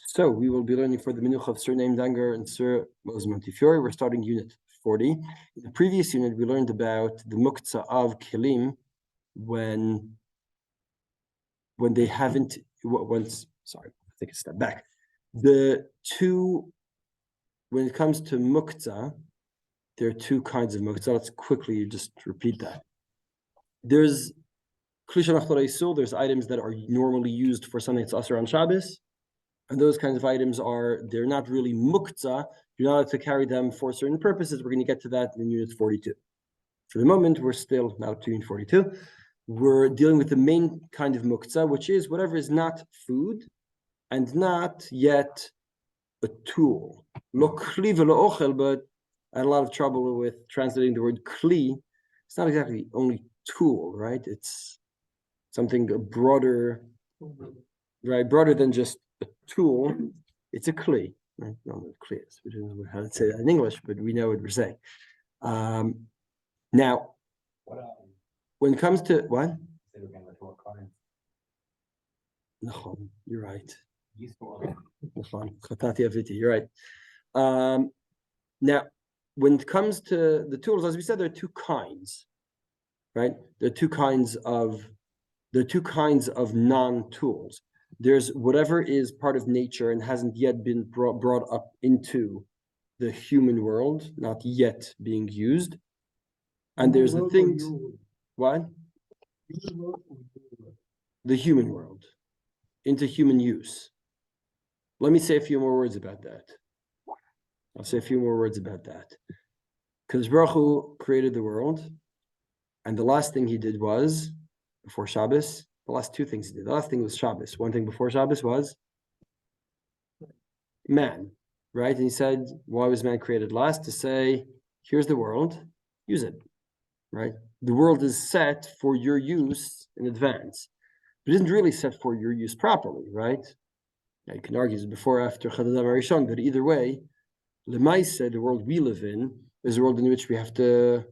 So we will be learning for the Minucha of Sir Named Danger and Sir Moses Montefiore. We're starting unit 40. In the previous unit, we learned about the Muktze of Kelim when they haven't, sorry, I'll take a step back. When it comes to Muktze, there are two kinds of Muktze. Let's quickly just repeat that. There's Klisha Machtor Isul, there's items that are normally used for something that's Asur on Shabbos. And those kinds of items they're not really Muktze. You're not allowed to carry them for certain purposes. We're going to get to that in unit 42. For the moment, we're still now to unit 42. We're dealing with the main kind of Muktze, which is whatever is not food and not yet a tool. Lo kli velo ochel, but I had a lot of trouble with translating the word kli. It's not exactly only tool, right? It's something broader, right? Broader than just a tool. It's a kli. Right? No, kli is. We don't know how to say that in English, but we know what we're saying. Now, when it comes to what? No, you're right. You're right. Now, when it comes to the tools, as we said, there are two kinds, right? There are two kinds of non-tools. There's whatever is part of nature and hasn't yet been brought up into the human world, not yet being used. And there's the things. What? The human world, into human use. Let me say a few more words about that. I'll say a few more words about that. Because Baruch Hu created the world, and the last thing he did was, before Shabbos, the last two things he did. The last thing was Shabbos. One thing before Shabbos was man, right? And he said, why was man created last? To say, here's the world, use it, right? The world is set for your use in advance. But it isn't really set for your use properly, right? Now, you can argue it's before or after Chadadam Arishon, but either way, Lemaise, the world we live in, is a world in which we have to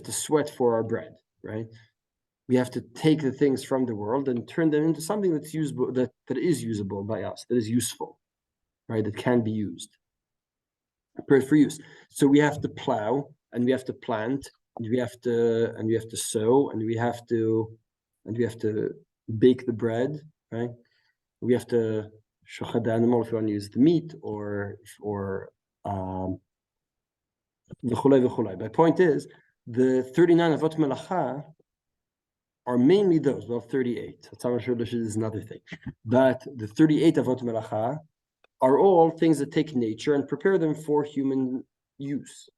sweat for our bread, right? We have to take the things from the world and turn them into something that's usable, that is usable by us, that is useful, right? That can be used, prepared for use. So we have to plow, and we have to plant, and we have to sow, and we have to bake the bread, right? We have to shochad the animal if we want to use the meat, or v'chulei v'chulei. My point is, the 39 avot melacha are mainly those. Well, 38. This is another thing. But the 38 avot melacha are all things that take nature and prepare them for human use,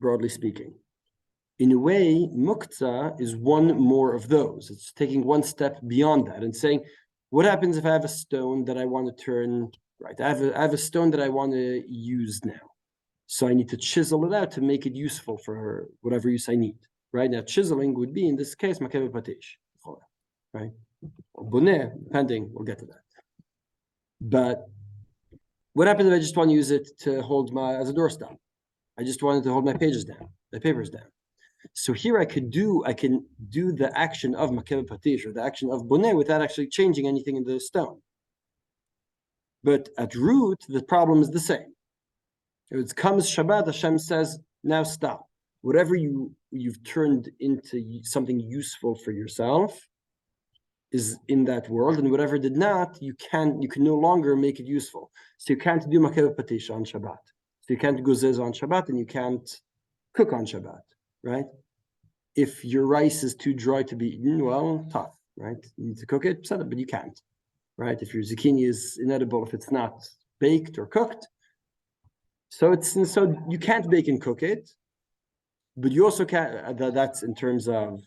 broadly speaking. In a way, Muktze is one more of those. It's taking one step beyond that and saying, what happens if I have a stone that I want to turn, right? I have a stone that I want to use now. So I need to chisel it out to make it useful for whatever use I need, right? Now, chiseling would be, in this case, makeve patish, right? Or boneh, depending, we'll get to that. But what happens if I just want to use it to hold as a doorstop? I just wanted to hold my papers down. So here I can do the action of makeve patish, or the action of boneh, without actually changing anything in the stone. But at root, the problem is the same. If it comes Shabbat, Hashem says, now stop. Whatever you've turned into something useful for yourself is in that world, and whatever did not, you can no longer make it useful. So you can't do makeve patish on Shabbat. So you can't gozez on Shabbat, and you can't cook on Shabbat, right? If your rice is too dry to be eaten, well, tough, right? You need to cook it, but you can't, right? If your zucchini is inedible, if it's not baked or cooked, so you can't bake and cook it, but you also can't. That's in terms of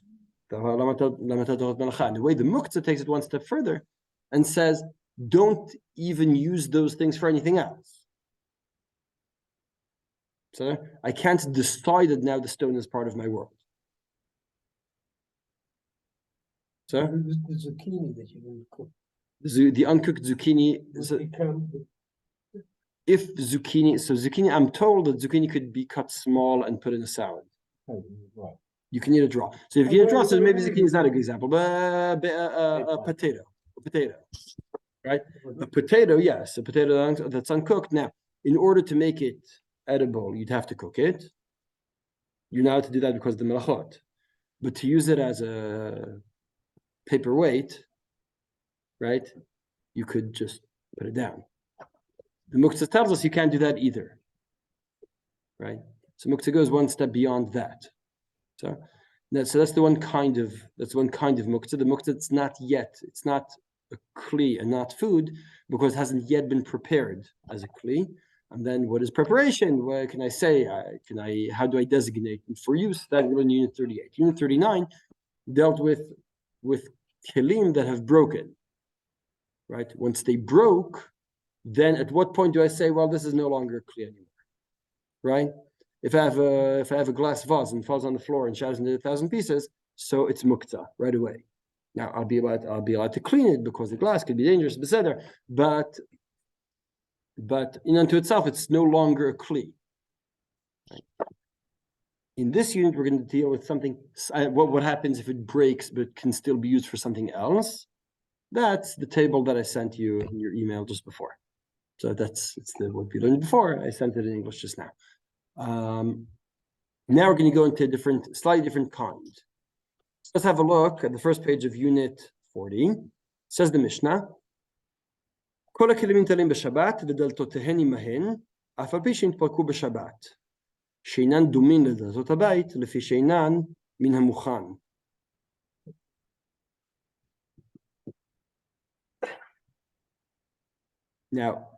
the the way the Muktze takes it one step further and says, don't even use those things for anything else. So I can't decide that now the stone is part of my world. So the zucchini that you didn't cook. The uncooked zucchini. If zucchini, I'm told that zucchini could be cut small and put in a salad. Right. You can eat it raw. So if you eat it raw, so maybe zucchini is not a good example, but a potato. right? A potato, yes, a potato that's uncooked. Now, in order to make it edible, you'd have to cook it. You're not allowed to do that because of the melachot. But to use it as a paperweight, right? You could just put it down. The Muktze tells us you can't do that either, right? So Muktze goes one step beyond that. So that's the one kind of Muktze. The Muktze it's not a kli and not food because it hasn't yet been prepared as a kli. And then what is preparation? What can I say? How do I designate for use? That in Unit 38. Unit 39 dealt with kelim that have broken. Right? Once they broke, then at what point do I say, well, this is no longer kli anymore? Right? If I have a glass vase and falls on the floor and shatters into 1,000 pieces, so it's Muktze right away. Now I'll be allowed to clean it because the glass could be dangerous, etc. But in unto itself, it's no longer a kli. Right? In this unit, we're going to deal with something. What happens if it breaks but can still be used for something else? That's the table that I sent you in your email just before. So it's what we learned before. I sent it in English just now. Now we're going to go into a slightly different kind. Let's have a look at the first page of Unit 40. It says the Mishnah. כל הכלים ניטלים בשבת ודלתותיהן עמהן, אף על פי שהתפרקו בשבת, שאינן דומין לדלתות הבית, לפי שאינן מן המוכן. Now,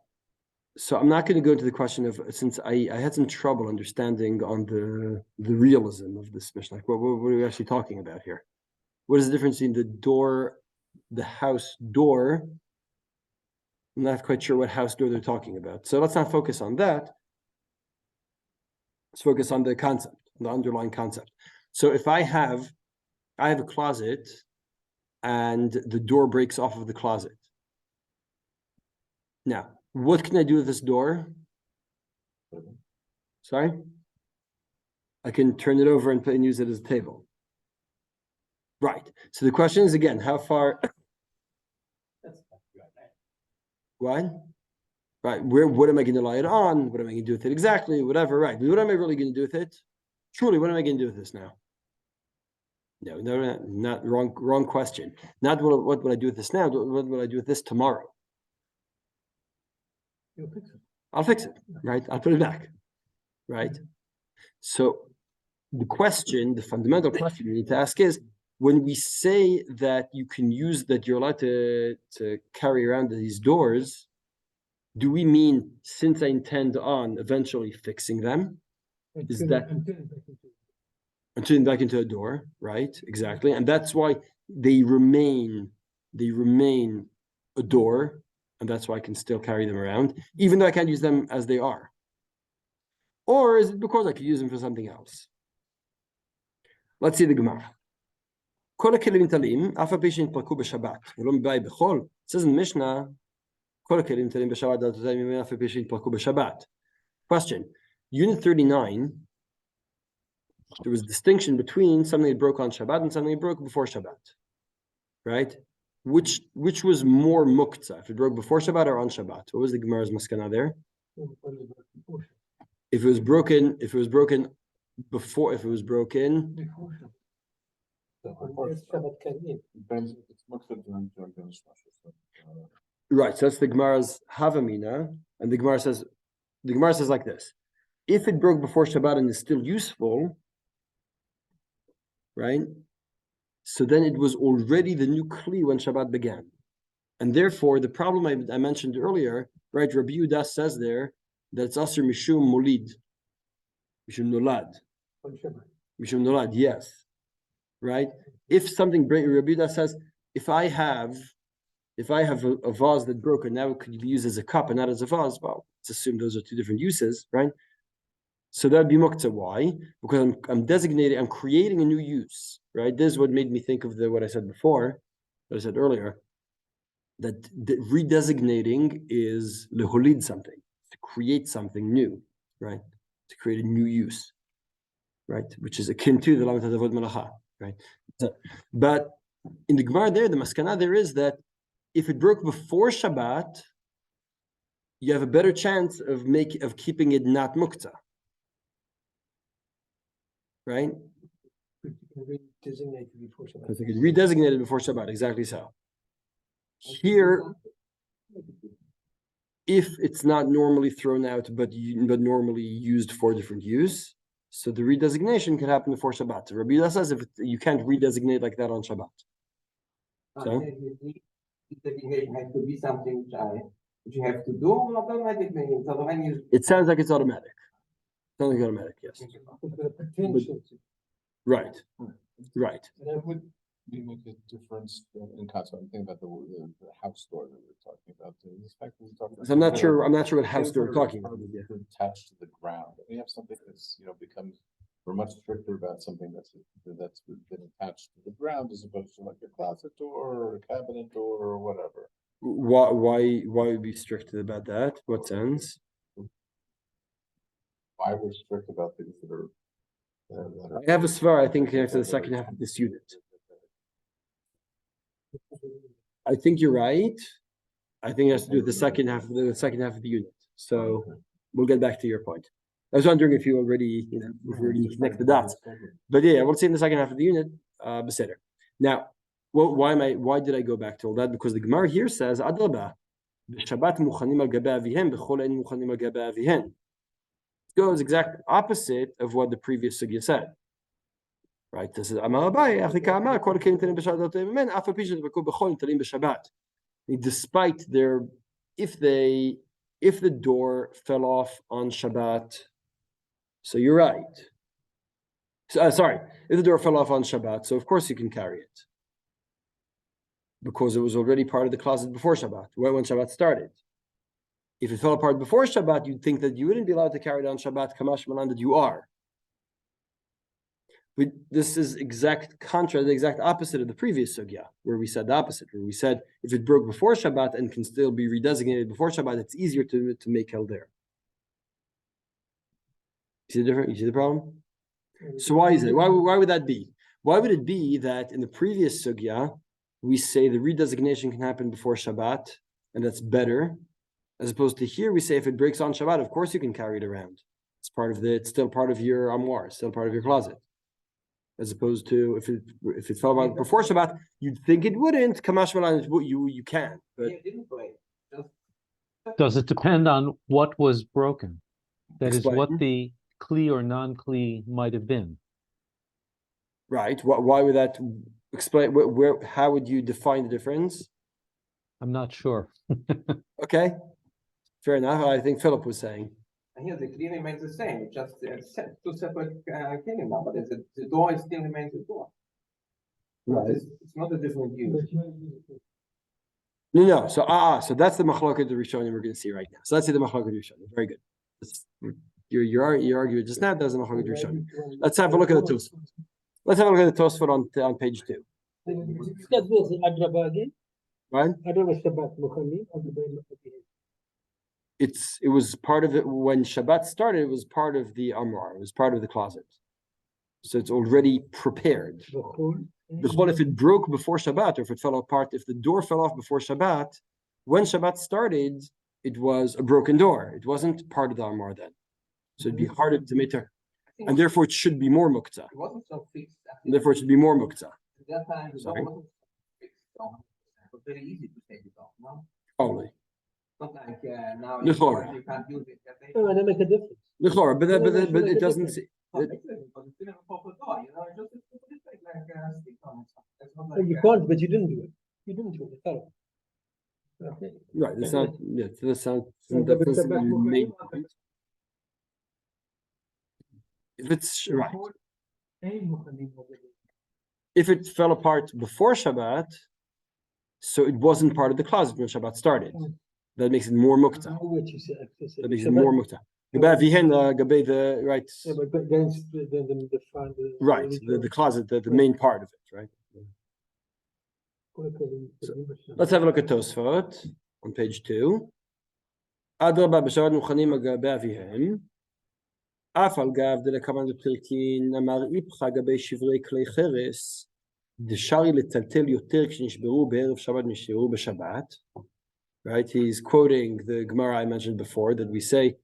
so I'm not going to go into the question of, since I had some trouble understanding on the realism of this Mishnah. Like, what are we actually talking about here? What is the difference between the house door? I'm not quite sure what house door they're talking about. So let's not focus on that. Let's focus on the concept, the underlying concept. So if I have a closet and the door breaks off of the closet. Now, what can I do with this door? Sorry? I can turn it over and use it as a table. Right. So the question is, again, how far... What? Right. What am I going to lie it on? What am I going to do with it exactly? Whatever. Right. But what am I really going to do with it? Truly, what am I going to do with this now? No, not wrong question. Not what will I do with this now? What will I do with this tomorrow? You'll fix it. I'll fix it. Right. I'll put it back. Right. So the fundamental question we need to ask is, when we say that you're allowed to carry around these doors, do we mean since I intend on eventually fixing them? Is that and turning back into a door, right? Exactly. And that's why they remain a door, and that's why I can still carry them around, even though I can't use them as they are. Or is it because I could use them for something else? Let's see the Gemara. כל הכלים ניטלים, אף על פי שנתפרקו בשבת, ולא מבאי בחול. It says in the Mishnah, כל הכלים ניטלים בשבת, דלתותיהם עמהן אף על פי שנתפרקו בשבת. Question. Unit 39, there was a distinction between something that broke on Shabbat and something that broke before Shabbat. Right? Which was more Muktze, if it broke before Shabbat or on Shabbat? What was the Gemara's maskana there? If it was broken before Right, so that's the Gemara's Havamina, and the Gemara says like this: if it broke before Shabbat and is still useful, right? So then it was already the new kli when Shabbat began, and therefore the problem I mentioned earlier, right? Rabbi Yehuda says there that it's asur mishum molid, mishum nolad, yes. Right? If something breaks, Rabbi Yehuda says, if I have a vase that broke and now it could be used as a cup and not as a vase, well, let's assume those are two different uses, right? So that'd be Muktze. Why? Because I'm creating a new use, right? This is what made me think of what I said before, what I said earlier, that redesignating is leholid something, to create something new, right? To create a new use, right? Which is akin to the Lamed Hadavod Malacha. Right, but in the Gemara there, the maskana there is that if it broke before Shabbat, you have a better chance of keeping it not Muktze. Right? Redesignate before Shabbat. Because it could redesignate it before Shabbat, exactly so. Here, if it's not normally thrown out, but normally used for different use, so the redesignation can happen before Shabbat. Rabbi Yehuda says if you can't redesignate like that on Shabbat. So It has to be something which you have to do automatically. So when you it sounds like it's automatic. Sounds like automatic, yes. Right. Right. That would We make a difference in concept. I'm thinking about the house door that we're talking about. The fact that we're talking So I'm not sure what house they're talking about. Yeah. Attached to the ground. We have something that's becomes we're much stricter about something that's been attached to the ground as opposed to like a closet door or a cabinet door or whatever. Why would be strict about that? What sense? Why we're strict about things that are I have a svar, I think, connected to the second half of this unit. I think you're right. I think it has to do with the second half of the unit. So we'll get back to your point. I was wondering if you already, if you already connect the dots. But yeah, we'll see in the second half of the unit, Beseder. Now, why did I go back to all that? Because the Gemara here says, Adraba, Shabbat muchanim al gabe avihen, b'chol ein muchanim al gabe avihen. It goes exact opposite of what the previous sugya said. Right? This is Amar Abai, Achika Amar, kol kelim talim b'shabbat men, afal pishat v'kol b'chol talim b'shabbat. Despite if the door fell off on Shabbat, so you're right. So, sorry, if the door fell off on Shabbat, so of course you can carry it. Because it was already part of the closet before Shabbat, when Shabbat started. If it fell apart before Shabbat, you'd think that you wouldn't be allowed to carry it on Shabbat, Kamash Malan, that you are. But this is the exact opposite of the previous sugya, where we said the opposite, where we said if it broke before Shabbat and can still be redesignated before Shabbat, it's easier to make held there. You see the problem? So why is it? Why would that be? Why would it be that in the previous sugya we say the redesignation can happen before Shabbat, and that's better, as opposed to here we say if it breaks on Shabbat, of course you can carry it around. It's still part of your armoire, still part of your closet. As opposed to if it fell out before Shabbat, you'd think it wouldn't. Kamash Malan, you can. But does it depend on what was broken? That is Explain. what the kli or non-kli might have been. Right. Why would that explain? How would you define the difference? I'm not sure. Okay, fair enough. I think Philip was saying. And here the kli remains the same. It's just two separate kelim now, but the door still remains the door. Right. It's not a different use. No. So that's the machloket the Rishonim we're going to see right now. So let's see the machloket Rishonim. Very good. Your argument just now does the machloket Rishonim. Let's have a look at the Tosfot. Let's have a look at the Tosfot on page 2. Right? It was part of it when Shabbat started. It was part of the armoire. It was part of the closet. So it's already prepared. If it broke before Shabbat, or if it fell apart, if the door fell off before Shabbat, when Shabbat started, it was a broken door. It wasn't part of the armoire then. So it'd be harder to make her, and therefore it should be more Muktze. It wasn't so fixed. And therefore it should be more Muktze. At that time, the door Sorry. wasn't fixed. So it was very easy to take it off. No? Only. Not like now L'chora. you can't use it. Oh, and that makes a difference. L'chora, but it doesn't. But it's still a proper door, just put it like a stick on it. That's not Oh, you can't, but you didn't do it. You didn't do it. Fell. Okay. Right. That's not. Yeah. That's not. So the That's the Shabbat main Mukhani- point. If it's right. If it fell apart before Shabbat, so it wasn't part of the closet when Shabbat started. That makes it more Muktze. That makes it more Muktze. Right. Yeah, but then the Right. The closet, the main part of it, right? Let's have a look at Tosfot on page 2. Adraba b'shabbat muchanim al gabe avihem. Af al gav de lekaman b'pirkin amar ipcha gabe shivrei klei cheres דשארי לטלטל יותר כשנשברו בערב שבת נשארו בשבת. Right, he's quoting the Gemara I mentioned before that we say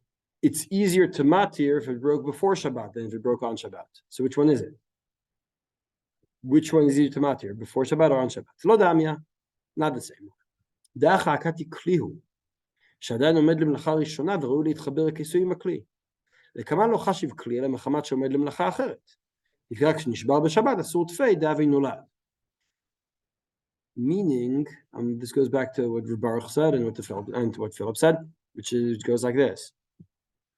it's easier to matir if it broke before Shabbat than if it broke on Shabbat. So which one is it? Which one is easier to matir, before Shabbat or on Shabbat? Lo damya, not the same. דאחה הקתי כלי הוא, שעדיין עומד למלאכה ראשונה וראוי להתחבר לכיסוי עם הכלי. לכמה לא חשיב כלי, אלא מחמת שעומד למלאכה אחרת. רק כשנשבר בשבת אסור תפי דאבי נולד. Meaning, this goes back to what Baruch said and what Philip said, which goes like this.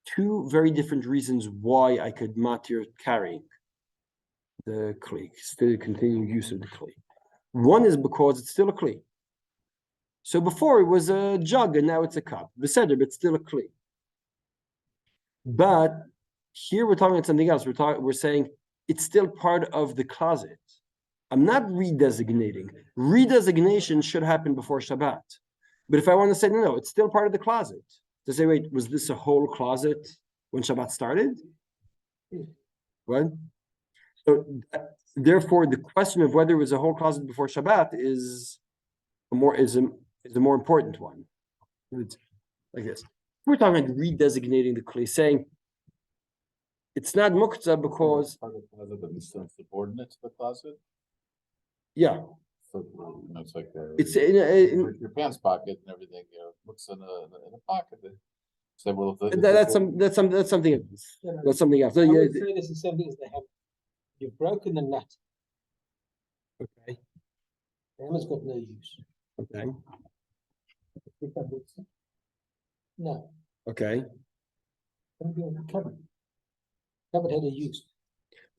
Two very different reasons why I could matir carrying the kli, still continue use of the kli. One is because it's still a kli. So before it was a jug and now it's a cup. Beseder, but still a kli. But here we're talking about something else. We're saying it's still part of the closet. I'm not redesignating. Redesignation should happen before Shabbat. But if I want to say, no, it's still part of the closet. To say, wait, was this a whole closet when Shabbat started? What? So therefore, the question of whether it was a whole closet before Shabbat is a more important one. It's like this. We're talking about redesignating the kli, saying it's not muktze because Part of the closet, but it's still subordinate to the closet. yeah, So it's like it's in your pants pocket and everything. Looks in a pocket. So well, that's something else. That's something else. I Yeah, would say this is the same thing as the hammer. You've broken the nut. okay, The hammer's got no use. okay, No, okay. don't be on the cupboard. Cupboard had a use.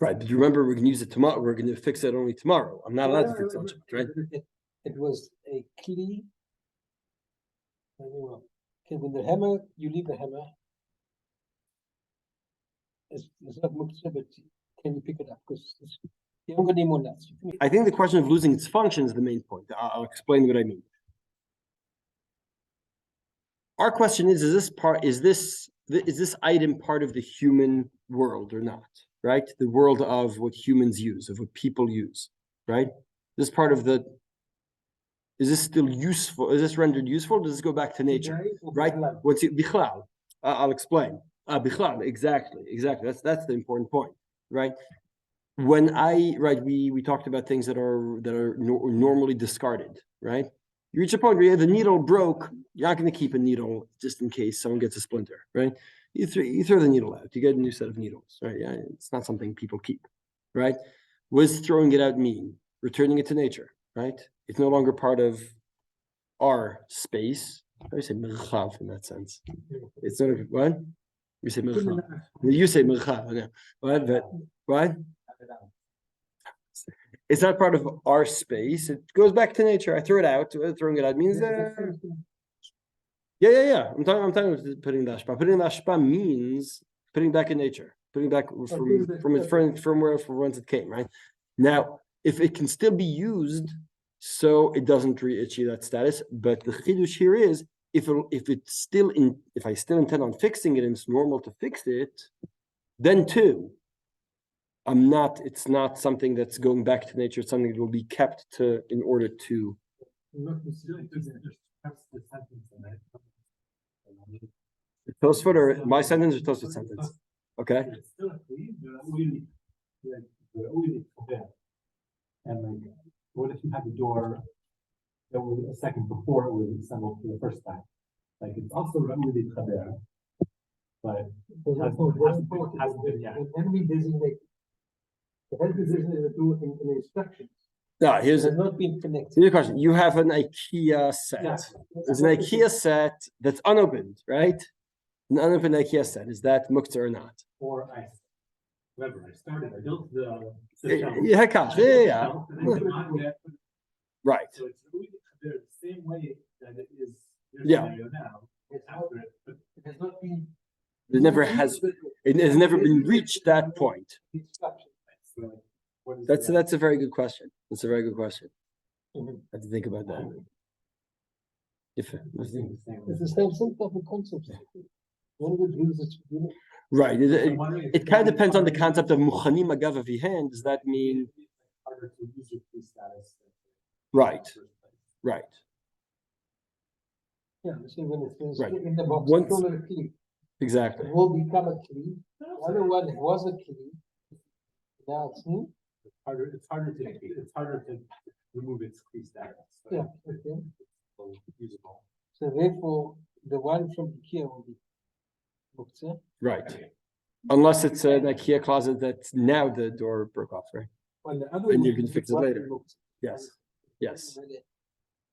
Right, but you remember we're going to use it tomorrow. We're going to fix it only tomorrow. I'm not allowed to fix it on Shabbat, right? It was a kli. Okay, with the hammer, you leave the hammer. It's not muktze, but can you pick it up? Because you haven't got any more nuts. I think the question of losing its function is the main point. I'll explain what I mean. Our question is this item part of the human world or not? Right? The world of what humans use, of what people use, right? This part of is this still useful? Is this rendered useful? Does this go back to nature? Right? What's it? Bichlal. I'll explain. Bichlal, exactly. That's the important point, right? When we talked about things that are normally discarded, right? You reach a point where the needle broke, you're not going to keep a needle just in case someone gets a splinter, right? You throw the needle out, you get a new set of needles, right? Yeah, it's not something people keep, right? What does throwing it out mean? Returning it to nature, right? It's no longer part of our space. I say merchav in that sense. It's not what? You say merchav. You say merchav. What? It's not part of our space. It goes back to nature. I threw it out. Throwing it out means yeah. I'm talking about putting the ashpa. Putting the ashpa means putting back in nature, putting back from whence it came. Right now, if it can still be used, so it doesn't achieve that status. But the chidush here is if I still intend on fixing it and it's normal to fix it, then too, it's not something that's going back to nature. It's something that will be kept in order to. Tosfot or my sentence or Tosfot sentence? Okay. And like, what if you had a door that was a second before it was assembled for the first time? Like, it's also really chaber, but hasn't been yet. When we designate, the head position is in the instructions. No, here's not been connected. a question. You have an IKEA set. Yeah. There's an IKEA set that's unopened, right? An unopened IKEA set. Is that muktze or not? Or I built the Yeah. Right. So it's really the same way that it is Yeah. now. It's out there, but It has not been. It has never been reached that point. That's a very good question. That's a very good question. I have to think about that. It's the same type of concept. One would use it. Right. It kind of depends on the concept of muchanim agav avihen. Does that mean harder to use your key status. Right. Right. Yeah, so when it's Right. in the box, Once- it's only a key. Exactly. It will become a key. The other one was a key. Now it's new. It's harder to remove its key status. So Yeah, okay. it's usable. So therefore, the one from IKEA will be Muktze. Right. Unless it's an IKEA closet that's now the door broke off, right? On the other And you one, can fix it what later. Muktze. Yes. Yes.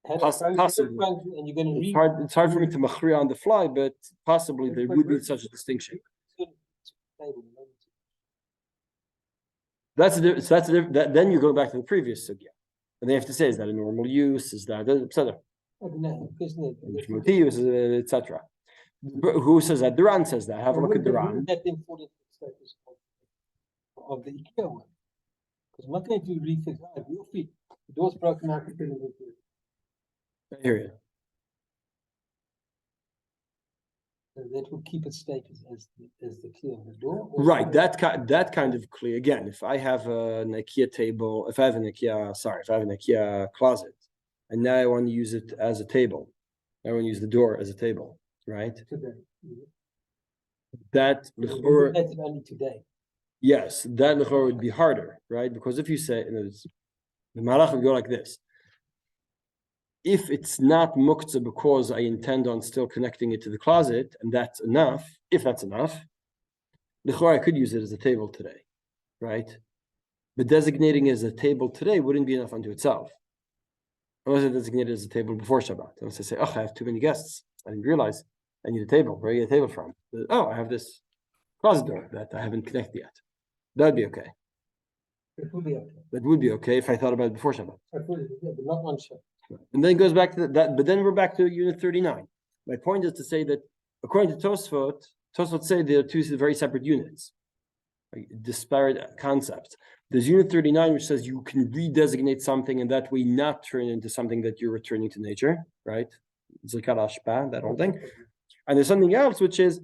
Had a Possibly. function and you're gonna It's read. hard for me to machria on the fly, but possibly there would be such a distinction. That's then you go back to the previous sugya. And they have to say, is that a normal use? Is that etc. etc. Who says that? Duran says that. Have a look at Duran. That important status of the IKEA one. Because I'm not going to refix your feet. The door's broken out. I hear you. So that will keep its status as the key of the door. Right, that kind of clear. Again, if I have an IKEA table, if I have an IKEA closet, and now I want to use it as a table, I want to use the door as a table, right? Today. That That's only today. yes, that would be harder, right? Because if you say the malach would go like this. If it's not muktze because I intend on still connecting it to the closet, and that's enough, if that's enough, I could use it as a table today, right? But designating it as a table today wouldn't be enough unto itself. Unless I designate it as a table before Shabbat. Unless I say, oh, I have too many guests. I didn't realize I need a table. Where do I get a table from? Oh, I have this closet door that I haven't connected yet. That'd be okay. It will be okay. That would be okay if I thought about it before Shabbat. But not on Shabbat. And then it goes back to that, but then we're back to unit 39. My point is to say that according to Tosfot say there are two very separate units, like disparate concepts. There's unit 39, which says you can redesignate something and that way not turn into something that you're returning to nature, right? Zakat ashpa, that whole thing. And there's something else, which is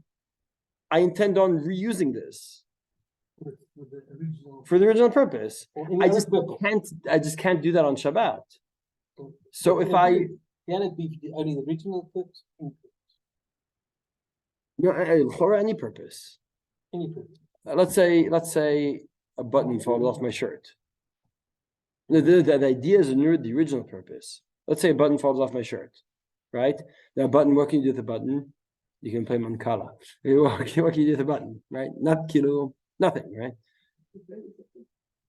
I intend on reusing this for the original purpose. I just can't do that on Shabbat. So if I can it be only the original purpose? for any purpose. Any purpose. Let's say a button falls off my shirt. The idea is the original purpose. Let's say a button falls off my shirt, right? Now, button, what can you do with the button? You can play mankala. What can you do with the button, right? Not kilo, nothing, right?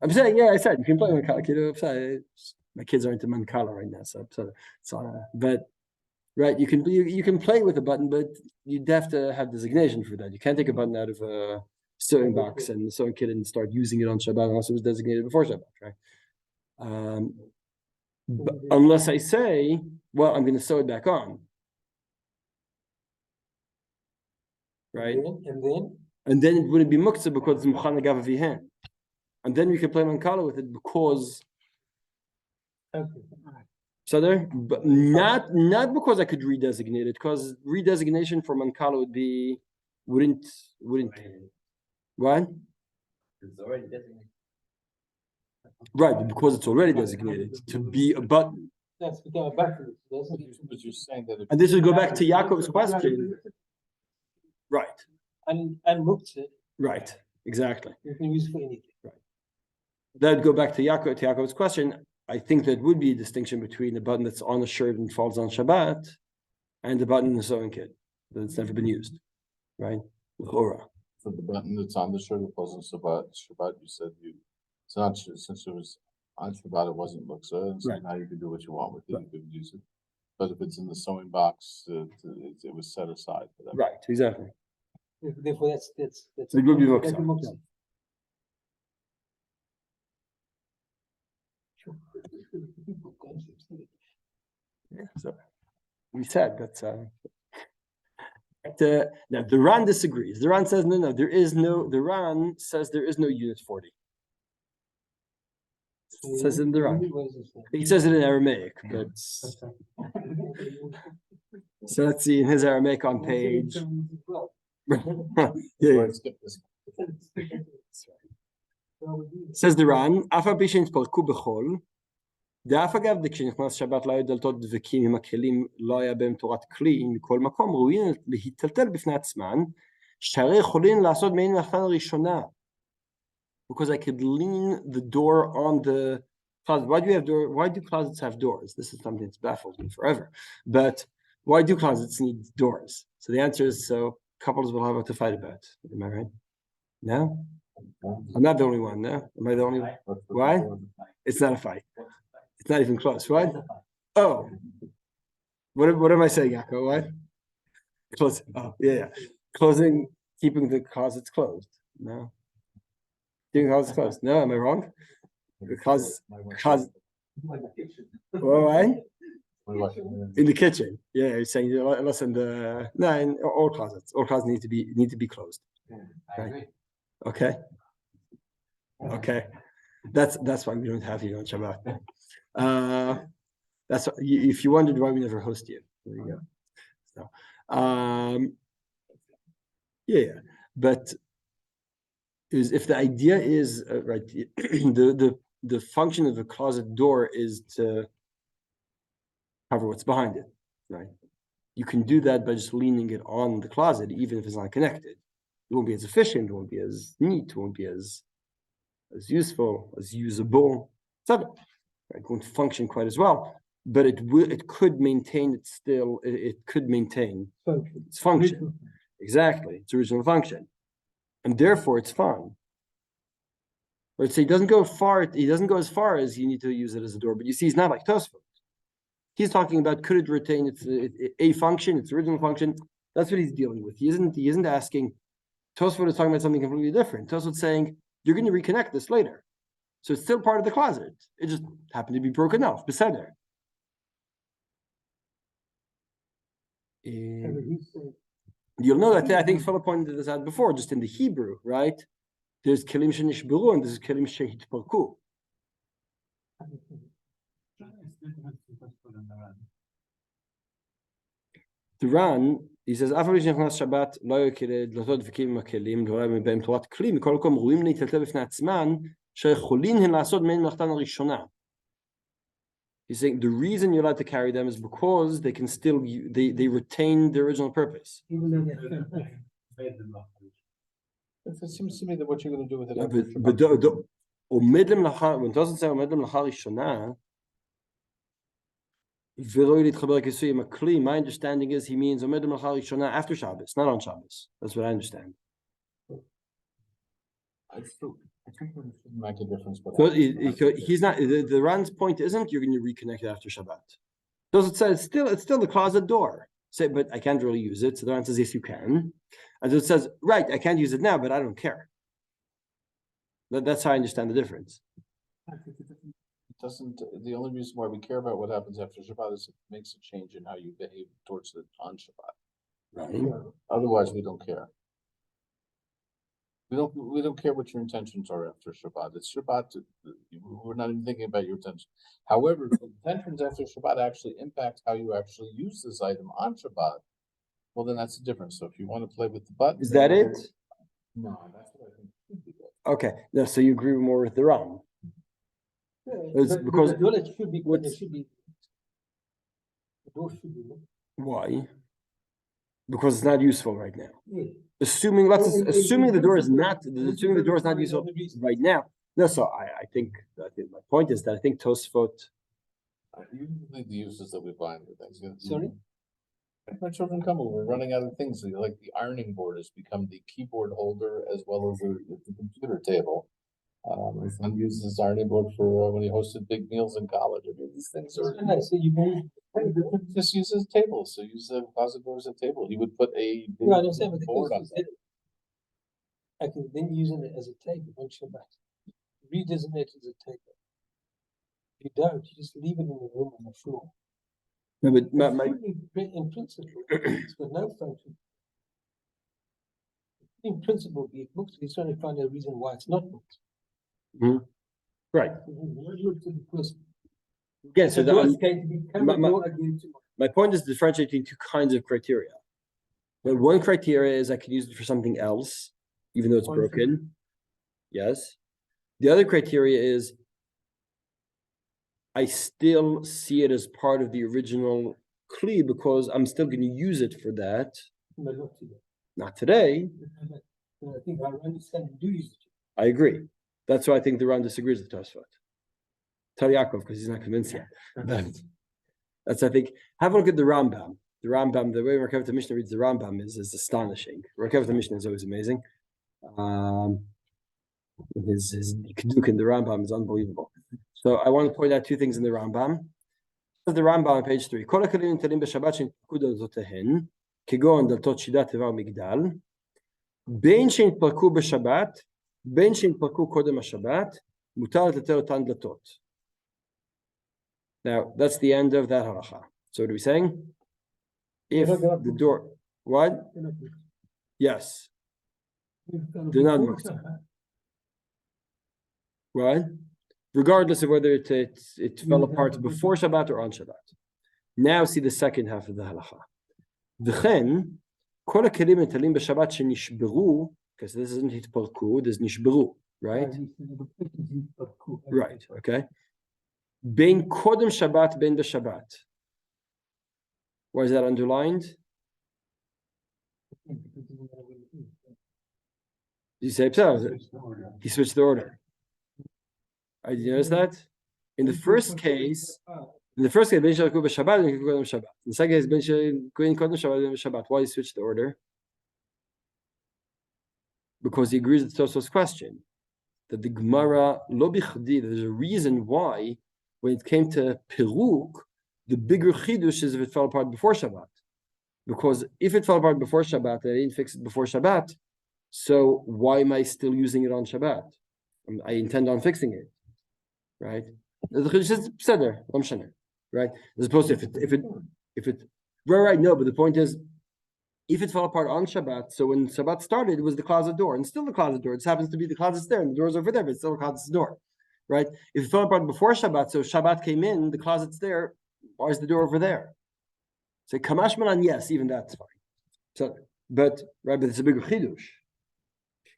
I'm saying, yeah, I said you can play mankala. Kilo, my kids are into mankala right now, so but right, you can play with a button, but you'd have to have designation for that. You can't take a button out of a sewing box and the sewing kit and start using it on Shabbat unless it was designated before Shabbat, right? But unless I say, well, I'm going to sew it back on, right? And then it wouldn't be muktze because it's mukhana gava vihen, and then we can play mankala with it because. So there, but not because I could redesignate it, because redesignation for mankala wouldn't what? It's already designated. Right, because it's already designated to be a button. That's become a button. But you're saying that. And this would go back to Yaakov's question. Right, And Muktze, right, exactly. you can use for anything. That'd go back to Yaakov's question. I think that would be a distinction between the button that's on a shirt and falls on Shabbat and the button in the sewing kit that's never been used, right? L'chora. For the button that's on the shirt, it wasn't Shabbat, you said it's not, since it was on Shabbat, it wasn't Muktze, and so Right. now you can do what you want with it, Right. you can use it. But if it's in the sewing box, it was set aside for that. Right, exactly. Therefore, that's. It would be that's Muktze. Muktze. Yeah, so we said that's now the Ran disagrees. The Ran says no, the Ran says there is no unit 40. It says in the Ran. He says it in Aramaic, but so let's see in his Aramaic on page. Yeah, So I skipped this. Says the Ran, אף על פי שנתפרקו בחול, דאף אגב כשנכנס שבת לא היו דלתות דבקים עם הכלים, לא היה בהם תורת כלי, מכל מקום ראויים להיטלטל בפני עצמן, שהרי יכולים לעשות מעין מלאכתן הראשונה. Because I could lean the door on the closet. Why do closets have doors? This is something that's baffled me forever. But why do closets need doors? So the answer is so couples will have what to fight about. Am I right? No? I'm not the only one, no? Am I the only one? Why? It's not a fight. It's not even close. What? Oh. What am I saying, Yaakov? What? Close. Oh, yeah. Closing, keeping the closets closed. No. Keeping the closets closed. No, am I wrong? Because why? In the kitchen. Yeah, you're saying unless in all closets. All closets need to be closed. Right. Okay. Okay. That's why we don't have you on Shabbat. That's if you wondered why we never host you. There you go. So yeah, but if the idea is right, the function of a closet door is to cover what's behind it, right? You can do that by just leaning it on the closet, even if it's not connected. It won't be as efficient, it won't be as neat, it won't be as useful, as usable, etc. It won't function quite as well, but it could maintain it could maintain its function. Exactly, its original function. And therefore it's fine. Right, so he doesn't go as far as you need to use it as a door, but you see, he's not like Tosfot. He's talking about could it retain its original function. That's what he's dealing with. He isn't asking. Tosfot is talking about something completely different. Tosfot's saying you're going to reconnect this later. So it's still part of the closet. It just happened to be broken off. Beseder. You'll know that I think Philip pointed this out before, just in the Hebrew, right? There's kelim shenishberu and there's kelim shehitparku. The Ran, he says, "After Shabbat, lo yekele dlatot v'kim makelim, lo yem beim torat kli, mikol kom ruim leitaltel b'fnei atzman, sheycholin hin lasot mein melachtan harishona." He's saying the reason you're allowed to carry them is because they can still they retain their original purpose. It seems to me that what you're going to do with it. When it doesn't say omedlem lacha rishona, my understanding is he means omedlem lacha rishona after Shabbos, not on Shabbos. That's what I understand. I think it shouldn't make a difference. So he's not. The Ran's point isn't you're going to reconnect it after Shabbat. Does it say it's still the closet door? Say, but I can't really use it. So the Ran says yes, you can. And it says right, I can't use it now, but I don't care. That's how I understand the difference. It doesn't. The only reason why we care about what happens after Shabbat is it makes a change in how you behave towards the on Shabbat. Right. Otherwise, we don't care. We don't care what your intentions are after Shabbat. It's Shabbat. We're not even thinking about your intentions. However, if the intentions after Shabbat actually impact how you actually use this item on Shabbat, well, then that's the difference. So if you want to play with the button, Is that it? No, that's what I think should be good. Okay. No, so you agree more with the Ran. It's because the door should be. The door should be. Why? Because it's not useful right now. Yeah. Assuming the door is not useful right now. No, so I think my point is that I think Tosfot. Usually the uses that we find with things. Sorry? My children come over, we're running out of things. Like the ironing board has become the keyboard holder as well as the computer table. My son uses his ironing board for when he hosted big meals in college. I mean, these things are. So you can Just use his table. So use the closet door as a table. He would put a big no, I understand, but the board on question is, I can then using it as a table on Shabbat. Redesignate it as a table. If you don't, you just leave it in the room on the floor. No, but In principle, it's got no function. In principle, be it booked, he's trying to find a reason why it's not booked. right. Look to the person. Again, so The door is going to become a door again tomorrow. my point is differentiating two kinds of criteria. But one criteria is I can use it for something else, even though it's broken. Yes. The other criteria is I still see it as part of the original kli because I'm still going to use it for that. But not today. Not today. But I think our understanding do use it. I agree. That's why I think the Ran disagrees with Tosfot. Tell Yaakov because he's not convinced yet. That's I think. Have a look at the Rambam. The Rambam, the way Merkavah Mishnah reads the Rambam is astonishing. Merkavah Mishnah is always amazing. His Keduk in the Rambam is unbelievable. So I want to point out two things in the Rambam. The Rambam on page 3. Kol hakalim talim b'Shabbat shenitparku daltotehen, kegon daltot shida teva migdal, bein shenitparku b'Shabbat, bein shenitparku kodem haShabbat, mutar leter otan daltot. Now that's the end of that halacha. So what are we saying? If the door, what? Yes. They're not mixed. Right? Regardless of whether it fell apart before Shabbat or on Shabbat. Now see the second half of the halacha. V'chen, kol hakelim netalim b'Shabbat shenishberu, because this isn't hitparku, this is nishberu, right? Right, okay. Bein kodem Shabbat, bein b'Shabbat. Why is that underlined? You say he switched the order. Did you notice that? In the first case, ben shalaku b'Shabbat, ben kodem Shabbat. In the second case, ben kodem Shabbat, ben Shabbat. Why he switched the order? Because he agrees with Tosfos' question that the Gemara lo bichdi. There's a reason why when it came to Piruk, the bigger chidush is if it fell apart before Shabbat. Because if it fell apart before Shabbat, and I didn't fix it before Shabbat, so why am I still using it on Shabbat? I intend on fixing it, right? The chidush is pseder, right? As opposed to if it right, no, but the point is, if it fell apart on Shabbat, so when Shabbat started, it was the closet door, and still the closet door. It just happens to be the closet's there, and the door's over there, but it's still the closet's door, right? If it fell apart before Shabbat, so Shabbat came in, the closet's there. Why is the door over there? Say Kamash Malan, yes, even that's fine. So, but it's a bigger chidush.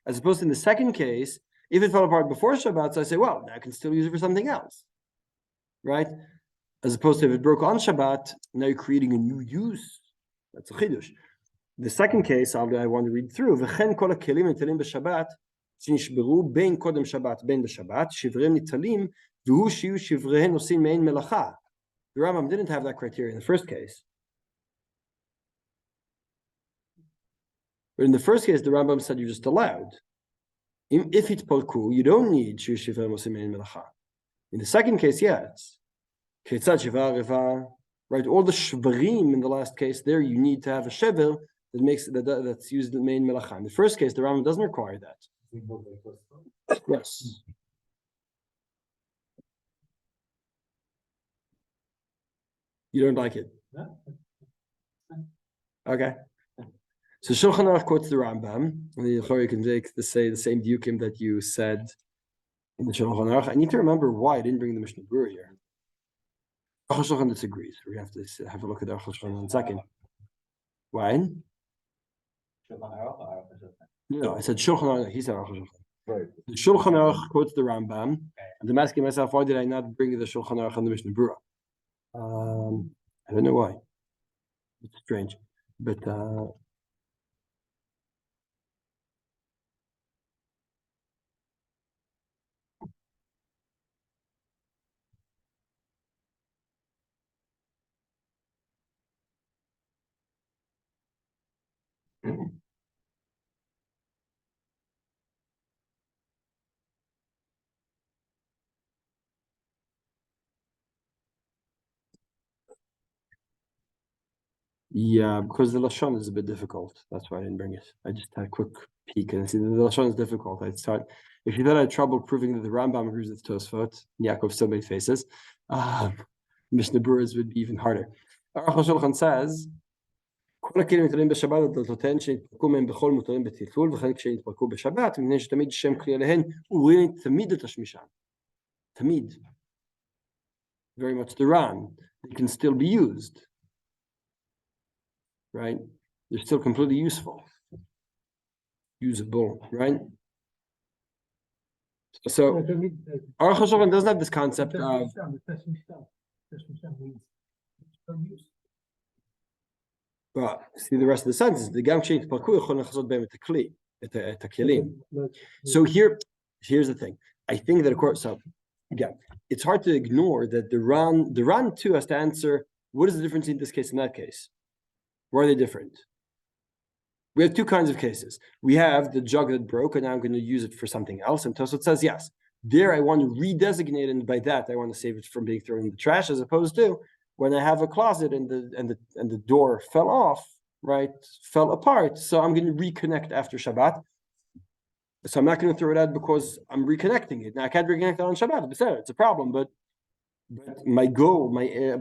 As opposed to in the second case, if it fell apart before Shabbat, so I say, well, I can still use it for something else, right? As opposed to if it broke on Shabbat, now you're creating a new use. That's a chidush. The second case, I want to read through. V'chen kol hakelim nitalim b'Shabbat shenishberu bein kodem Shabbat bein b'Shabbat shivreim nitalim v'hu shiu shivreim nosin mein melacha. The Rambam didn't have that criteria in the first case. But in the first case, the Rambam said you're just allowed. If it's palku, you don't need shiu shivreim nosin mein melacha. In the second case, yes. Ketzad shiva reva, right? All the shvarim in the last case, there you need to have a shever that makes that's used in the main melacha. In the first case, the Rambam doesn't require that. Yes. You don't like it? Okay. So Shulchan Aruch quotes the Rambam, and the Yechor you can take the same diukim that you said in the Shulchan Aruch. I need to remember why I didn't bring the Mishnah Berurah here. Aruch Shulchan disagrees. We have to have a look at Aruch Shulchan in a second. Why? No, I said Shulchan Aruch. He said Aruch Shulchan. Right. The Shulchan Aruch quotes the Rambam, and I'm asking myself, why did I not bring the Shulchan Aruch and the Mishnah Berurah? I don't know why. It's strange, but yeah, because the Lashon is a bit difficult. That's why I didn't bring it. I just had a quick peek and I see the Lashon is difficult. I'd start, if you thought I had trouble proving that the Rambam agrees with Tosfot, Yaakov still made faces, Mishnah Berurah's would be even harder. Aruch HaShulchan says, כל הכלים נטלים בשבת הדלתותיהן שנתפרקו מהם בכל מותרים בטלטול, וכן כשנתפרקו בשבת, מפני שתמיד שם כלי עליהן, ורואים תמיד את השמישן. תמיד. Very much the Ran. They can still be used. Right? They're still completely useful. Usable, right? So Aruch HaShulchan doesn't have this concept of but see the rest of the sentence. The gam kshein tpalku yachol lechazot behem et hakli, et hakelim. So here's the thing. I think that of course, so again, it's hard to ignore that the Ran too has to answer what is the difference in this case and that case. Why are they different? We have two kinds of cases. We have the jug that broke, and now I'm going to use it for something else. And Tosfot says yes. There, I want to redesignate, and by that, I want to save it from being thrown in the trash, as opposed to when I have a closet and the door fell off, right, fell apart. So I'm going to reconnect after Shabbat. So I'm not going to throw it out because I'm reconnecting it. Now I can't reconnect it on Shabbat. It's a problem, but my goal,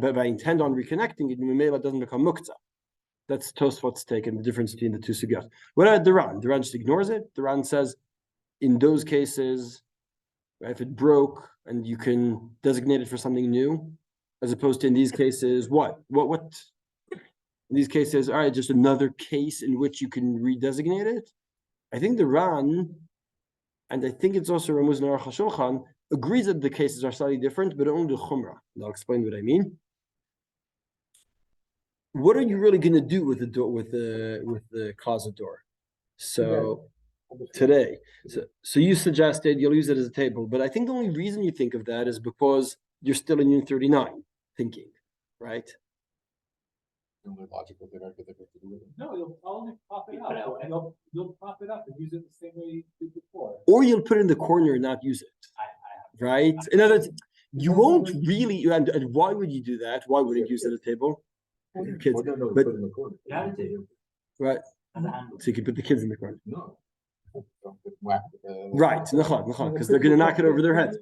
but I intend on reconnecting it. It doesn't become Muktze. That's Tosfot's take and the difference between the two sugyot. What about the Ran? The Ran just ignores it. The Ran says, in those cases, right, if it broke and you can designate it for something new, as opposed to in these cases, what? In these cases, all right, just another case in which you can redesignate it. I think the Ran, and I think it's also Ramuz and Aruch HaShulchan, agrees that the cases are slightly different, but only the Chumrah. And I'll explain what I mean. What are you really going to do with the door, with the closet door? So today, so you suggested you'll use it as a table, but I think the only reason you think of that is because you're still in Unit 39 thinking, right? The only logical thing I could think of to do with it. No, you'll only pop it up. You'll pop it up and use it the same way you did before. Or you'll put it in the corner and not use it, right? In other words, you won't really. And why would you do that? Why would you use it at a table? Your kids, but right. So you can put the kids in the corner. No. Whack, Right, because they're going to knock it over their head.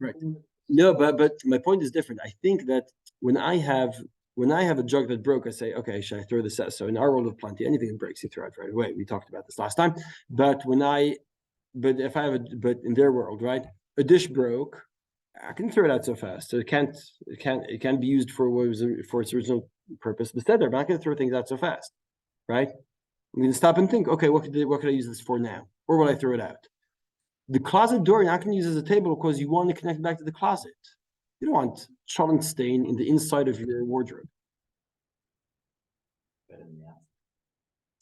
Right. No, but my point is different. I think that when I have a jug that broke, I say, okay, should I throw this out? So in our world of plenty, anything that breaks, you throw it right away. We talked about this last time. But in their world, right, a dish broke, I can throw it out so fast. So it can't be used for its original purpose. Instead, I'm not going to throw things out so fast, right? I'm going to stop and think, okay, what could I use this for now? Or will I throw it out? The closet door, you're not going to use as a table because you want to connect it back to the closet. You don't want cholent stain in the inside of your wardrobe.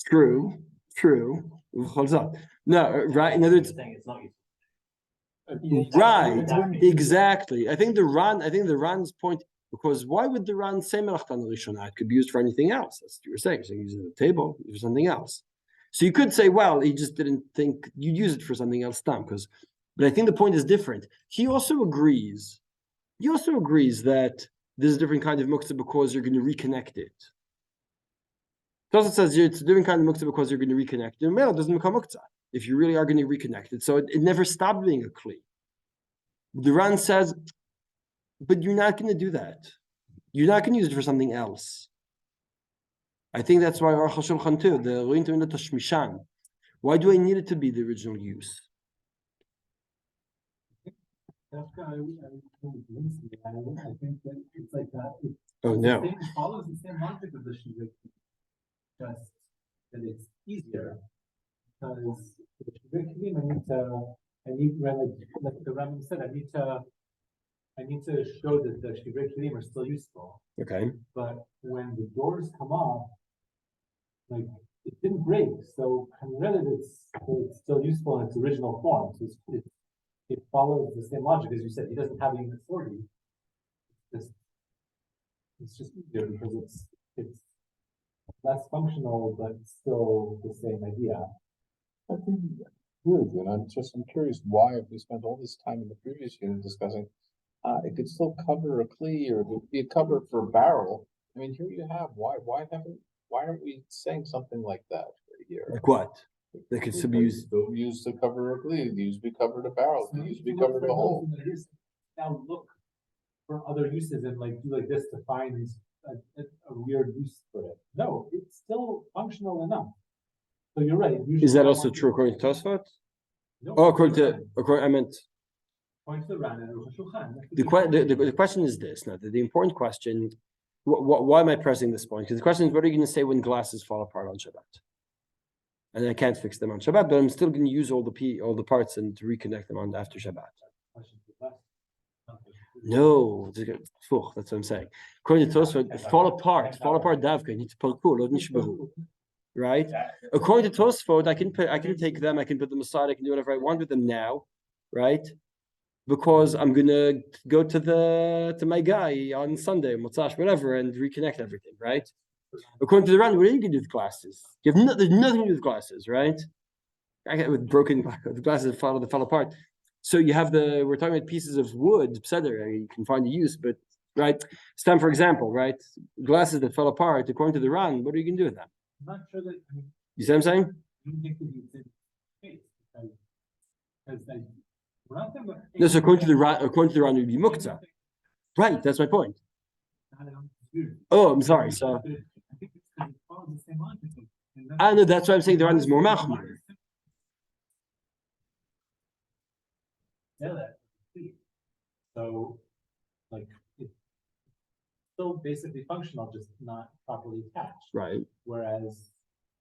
True. No, right. In other words, right, exactly. I think the Ran's point, because why would the Ran say Melachtan Rishonah? It could be used for anything else. That's what you were saying. So you use it at a table, use it for something else. So you could say, well, he just didn't think you'd use it for something else, but I think the point is different. He also agrees that there's a different kind of muktzah because you're going to reconnect it. It also says it's a different kind of muktzah because you're going to reconnect it. It doesn't become muktzah if you really are going to reconnect it. So it never stopped being a kli. The Ran says, but you're not going to do that. You're not going to use it for something else. I think that's why Aruch HaShulchan too, the Rointim Tashmishan. Why do I need it to be the original use? I think that it's like that. Oh no. It follows the same logic of the Shiur, just that it's easier. Because the Shiur, I need like the Rambam said, I need to show that the Shiur Kelim are still useful. Okay. But when the doors come off, like it didn't break, so it's still useful in its original form. So it follows the same logic as you said. He doesn't have any authority. It's just easier because it's less functional, but still the same idea. I think good, and I'm curious why if we spent all this time in the previous unit discussing it could still cover a kli or it would be a cover for a barrel. I mean, here you have why aren't we saying something like that right here? Like what? They could still be used to cover a kli, used to be covered a barrel, used to be covered a hole. Now look for other uses and like do like this to find a weird use for it. No, it's still functional enough. So you're right. Is that also true according to Tosfot? No, Oh, I meant. Point to the Ran and Aruch HaShulchan. The question is this. Now, the important question. Why am I pressing this point? Because the question is, what are you going to say when glasses fall apart on Shabbat? and I can't fix them on Shabbat, but I'm still going to use all the parts and to reconnect them on after Shabbat. No, that's what I'm saying. According to Tosfot, fall apart davka. You need to pull cool, right? According to Tosfot, I can take them, I can put them aside, I can do whatever I want with them now, right? Because I'm gonna go to my guy on Sunday, Motzash, whatever, and reconnect everything, right? According to the Ran, what are you gonna do with glasses? There's nothing to do with glasses, right? I get with broken the glasses that fell apart. So you have we're talking about pieces of wood, etc. You can find the use, but right, Stam, for example, right, glasses that fell apart. According to the Ran, what are you gonna do with them? I'm not sure that, I mean, You see what I'm saying? I don't think that you did space, because then, we're not talking about. No, so according to the Ran, it would be Muktze. Right, that's my point. Oh, I'm sorry. So I think it's kind of follows the same logic. I know that's why I'm saying the Ran is more machmir. Yeah, that. So, like, it's still basically functional, just not properly attached. Right. Whereas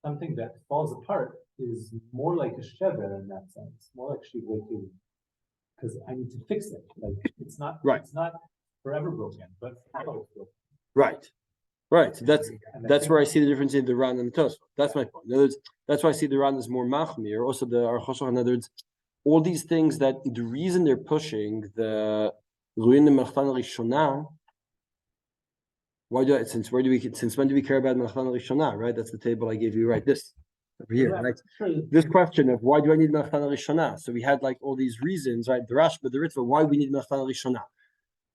something that falls apart is more like a shever in that sense, more like shivretu. Because I need to fix it. Like it's not Right. It's not forever broken, but forever broken. Right. Right. So that's And where I see the difference in the Ran and the Tosfot. That's my point. In other words, that's why I see the Ran is more machmir. Also, the Archoshach, in other words, all these things that the reason they're pushing the Ruin Melchtan Rishona. Why do I, since when do we care about Melchtan Rishona? Right. That's the table I gave you. Right. This over here. Right. This question of why do I need Melchtan Rishona? So we had like all these reasons, right? The Rashba, the Ritva, why we need Melchtan Rishona.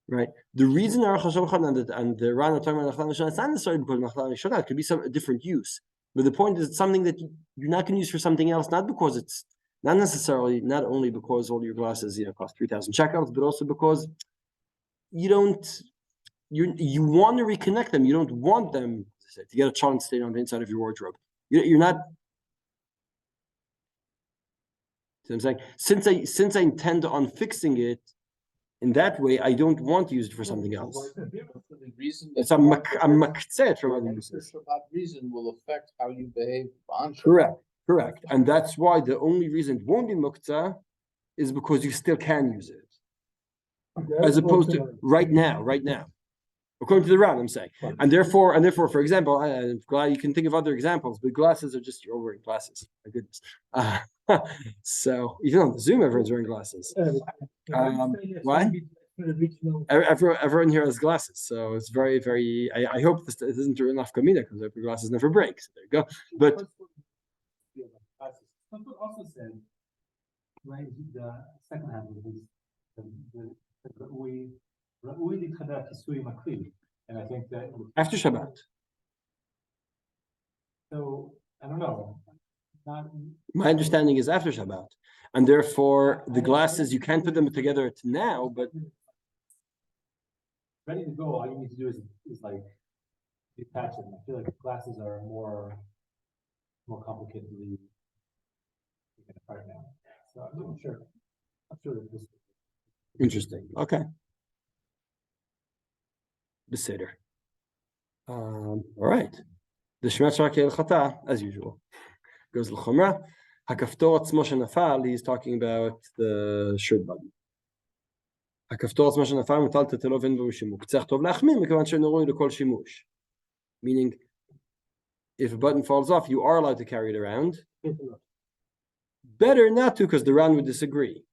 Right. The reason our Chashon and the Ran are talking about Melchtan Rishona, it's not necessarily because Melchtan Rishona. It could be a different use. But the point is, it's something that you're not going to use for something else, not because it's not only because all your glasses cost 3,000 shekels, but also because you want to reconnect them. You don't want them to get a charm stain on the inside of your wardrobe. You're not. See what I'm saying? Since I intend on fixing it in that way, I don't want to use it for something else. The reason It's a Muktze from other uses. Shabbat reason will affect how you behave on Shabbat. Correct. And that's why the only reason it won't be Muktze is because you still can use it. As opposed to right now. According to the Ran, I'm saying. And therefore, for example, I'm glad you can think of other examples, but glasses are just, you're wearing glasses. My goodness. So even on the Zoom, everyone's wearing glasses. Why? Everyone here has glasses, so it's very, very. I hope this isn't true enough kamina because the glasses never break. So there you go. But also said, right? The second half of this, and I think that after Shabbat. So I don't know. My understanding is after Shabbat, and therefore the glasses you can't put them together now, but ready to go. All you need to do is like detach them. I feel like glasses are more complicated to be taken apart now. So I'm not sure. I'm sure that this. Interesting. Okay. Beseder. All right. The Shemat Shaki Chata, as usual, goes l'chomra. Hakaftor atzmo shenafal. He's talking about the shirt button. Hakaftor atzmo shenafal mutal tetelo v'en b'mishimush. Tzach tov lachmir mekavan she'eno roi lekol shimush. Meaning, if a button falls off, you are allowed to carry it around. Better not to, because the Ran would disagree.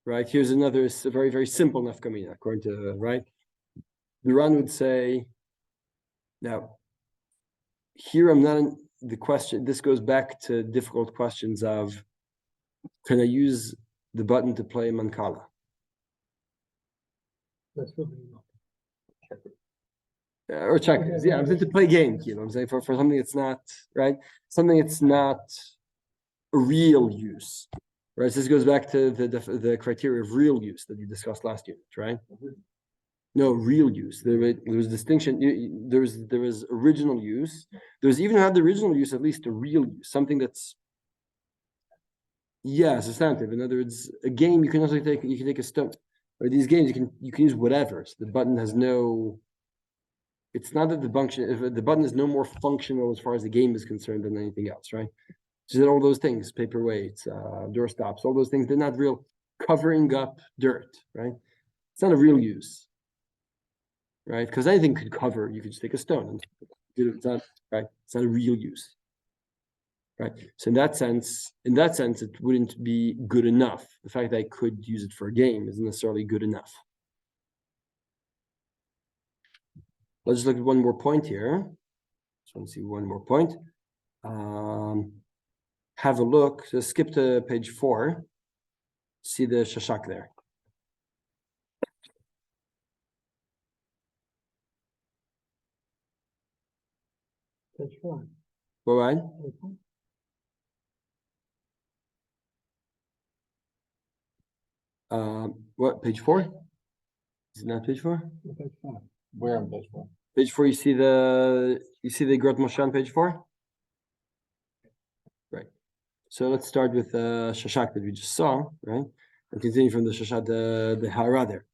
Right? Here's another very, very simple nafkamina, according to right. The Ran would say, now, here I'm not in the question. This goes back to difficult questions of, can I use the button to play Mancala? Or checkers. Yeah, I'm saying to play a game, I'm saying for something that's not, right? Something that's not a real use. Right? So this goes back to the criteria of real use that you discussed last unit, right? No, real use. There was distinction. There was original use. There's even had the original use, at least a real use, something that's substantive. In other words, a game you can also take a stone. Or these games you can use whatever. So the button has no it's not that the function, if the button is no more functional as far as the game is concerned than anything else, right? Just all those things, paperweights, door stops, all those things, they're not real covering up dirt, right? It's not a real use, right? Because anything could cover, you could just take a stone and it's not, right? It's not a real use. Right. So in that sense, it wouldn't be good enough. The fact that I could use it for a game isn't necessarily good enough. Let's just look at one more point here. Just want to see one more point. Have a look. So skip to page 4. See the shashak there. Page 4. All right. What, page 4? Is it not page 4? Page 5. Where on page 4? Page 4, you see the Grot Moshe on page 4? Right. So let's start with Shashak that we just saw, right? And continue from the Shashak, the Hara there.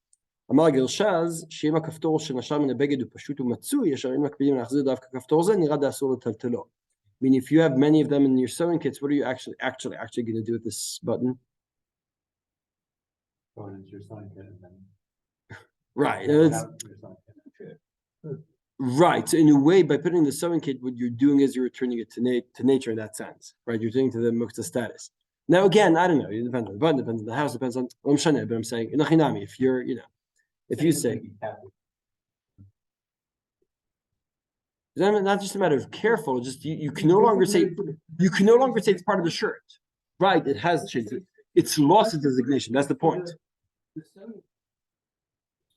אמר גרשז, שאם הכפתור שנשר מן הבגד הוא פשוט ומצוי, ישר אם מקפידים להחזיר דווקא כפתור זה, נראה די אסור לטלטלו. I mean, if you have many of them in your sewing kits, what are you actually going to do with this button? Going into your sewing kit and then. Right. Pull it out of your sewing kit. Right. So in a way, by putting the sewing kit, what you're doing is you're returning it to nature in that sense, right? You're returning to the Muktze status. Now, again, I don't know. It depends on the button, depends on the house, depends on but I'm saying, if you're, if you say, it's not just a matter of careful, just you can no longer say it's part of the shirt. Right, it has changed. It's lost its designation. That's the point.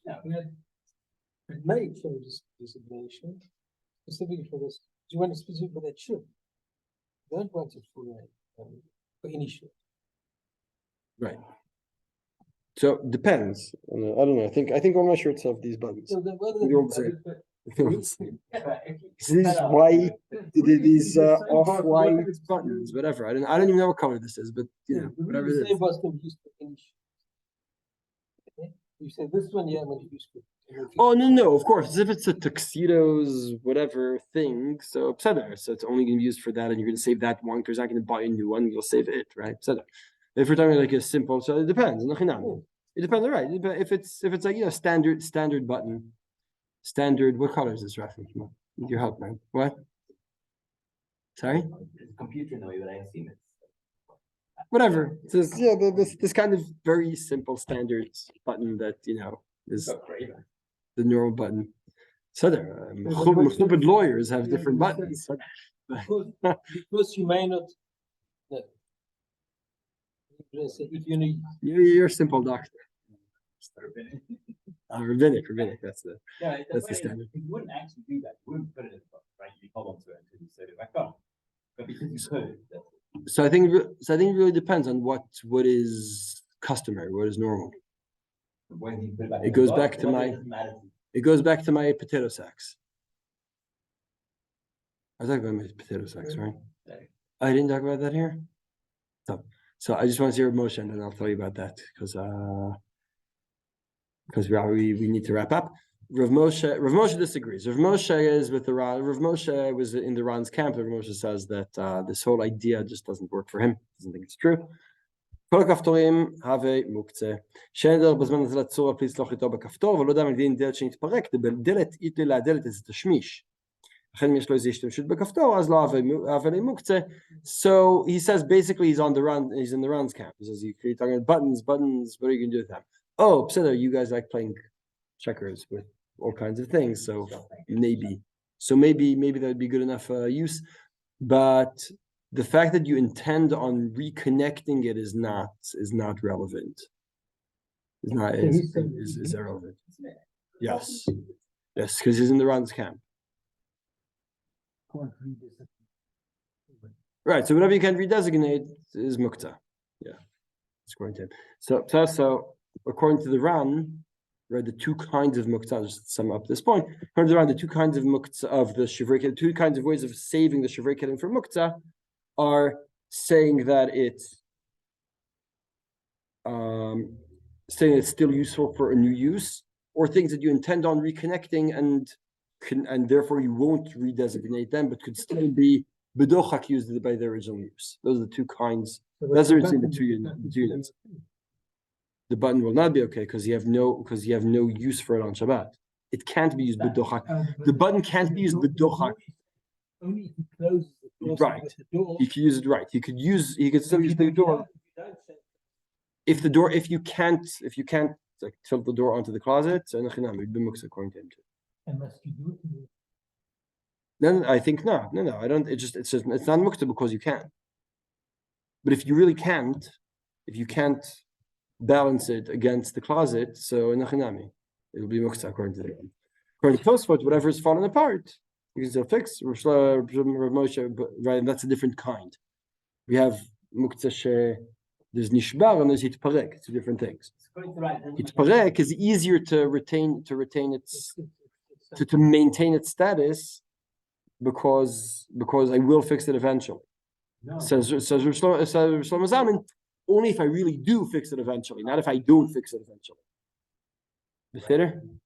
Yeah, it may change this designation specifically for this. Do you want it specific for that shirt? You don't want it for any shirt. Right. So depends. I don't know. I think all my shirts have these buttons. So They're all the same. These white, these off-white buttons, whatever. I don't even know what color this is, but whatever it Same is. was can be used for any shirt. Okay? You say this one, yeah, I'm going to use for. Oh no, of course. If it's a tuxedos, whatever thing, so etc. So it's only going to be used for that, and you're going to save that one because you're not going to buy a new one. You'll save it, right? Etc. If we're talking like a simple, so it depends. It depends, right? If it's like standard button, standard. What color is this, Rafi? Come on, need your help, man. What? Sorry. It's a computer in the way that I assume it's. Whatever. It's just, this kind of very simple standard button that is the normal button. So there, lawyers have different buttons. Because you may not. No. If you need. You're a simple doctor. Rabbinic. That's the standard. You wouldn't actually do that. You wouldn't put it in the book, right? You hold on to it until you set it back on. But because you could, So I think it really depends on what is customary, what is normal. when you put it back. It goes back to my potato sacks. I was talking about my potato sacks, right? I didn't talk about that here. So I just want to hear Moshe, and then I'll tell you about that because we need to wrap up. Rav Moshe disagrees. Rav Moshe is with the Ran. Rav Moshe was in the Ran's camp. Rav Moshe says that this whole idea just doesn't work for him. Doesn't think it's true. כל הכפתורים הווה מוקצה. שאין דרך בזמן הזה לצורה פליס לוח איתו בכפתור, ולא יודע מגדין דלת שנתפרק, דלת איתו להדלת איזה תשמיש. לכן אם יש לו איזה השתמשות בכפתור, אז לא הווה למוקצה. So he says basically he's in the Ran's camp. He says you're talking about buttons, what are you going to do with them? Oh, Pseudo, you guys like playing checkers with all kinds of things, so maybe that would be good enough use, but the fact that you intend on reconnecting it is not relevant. Is irrelevant. Yes, because he's in the Ran's camp. Right. So whatever you can redesignate is Muktze. Yeah, it's according to him. So according to the Ran, right, the two kinds of Muktze, just to sum up this point, according to the Ran, the two kinds of Muktze of the Shivrei Kedem, two kinds of ways of saving the Shivrei Kedem from Muktze are saying that it's still useful for a new use, or things that you intend on reconnecting and and therefore you won't redesignate them, but could still be bedochak used by their original use. Those are the two kinds. That's the difference between the two units. The button will not be okay because you have no use for it on Shabbat. It can't be used bedochak. The button can't be used bedochak. Only if he closes the door. Right. The door. He could use it right. He could still use the door. If you can't like tilt the door onto the closet, so you'd be Muktze according to him too. Unless you do it. Then I think no, I don't. It's not Muktze because you can. But if you really can't, if you can't balance it against the closet, so Nachinami, it'll be Muktze according to them. According to Tosfot, whatever is falling apart, you can still fix. Right, that's a different kind. We have Muktze. There's nishbar and there's hitparek. Two different things. Hitparek is easier to retain its to maintain its status because I will fix it eventually. Says Shlomo Zalman, only if I really do fix it eventually, not if I don't fix it eventually.